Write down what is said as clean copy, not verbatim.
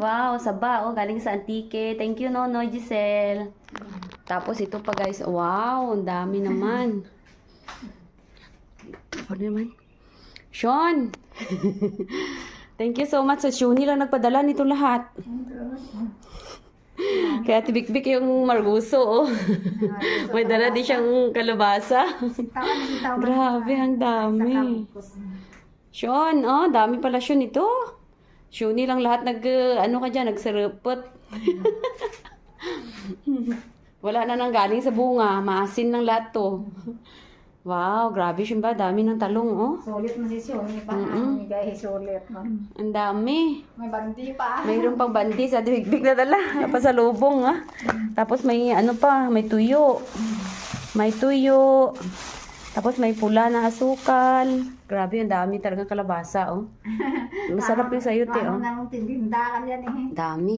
Wow, saba. Oh, galing sa Antique. Thank you, Nonoy Giselle. Tapos ito pa guys. Wow, ang dami naman. Ano naman? Sean! Thank you so much sa Shuni lang nagpadala nito lahat. Kaya tibik-bik yung marguso, oh. May dala di siyang kalabasa. Grabe, ang dami. Sean, oh, dami pala Sean ito. Shuni lang lahat ano ka dyan, nagsarapot. Wala na nang galing sa bunga, maasin ng lahat to. Wow, grabe siya ba? Dami ng talong, oh. Sulit mo si Shoni pa. Guys, sulit mo. Ang dami. May bandi pa. Mayroon pang bandi sa big na dala. Pasalubong, ha. Tapos may ano pa, may tuyo. May tuyo. Tapos may pula na asukal. Grabe, ang dami talagang kalabasa, oh. Masarap yung sayote, oh. Parang tindahan yan eh. Dami.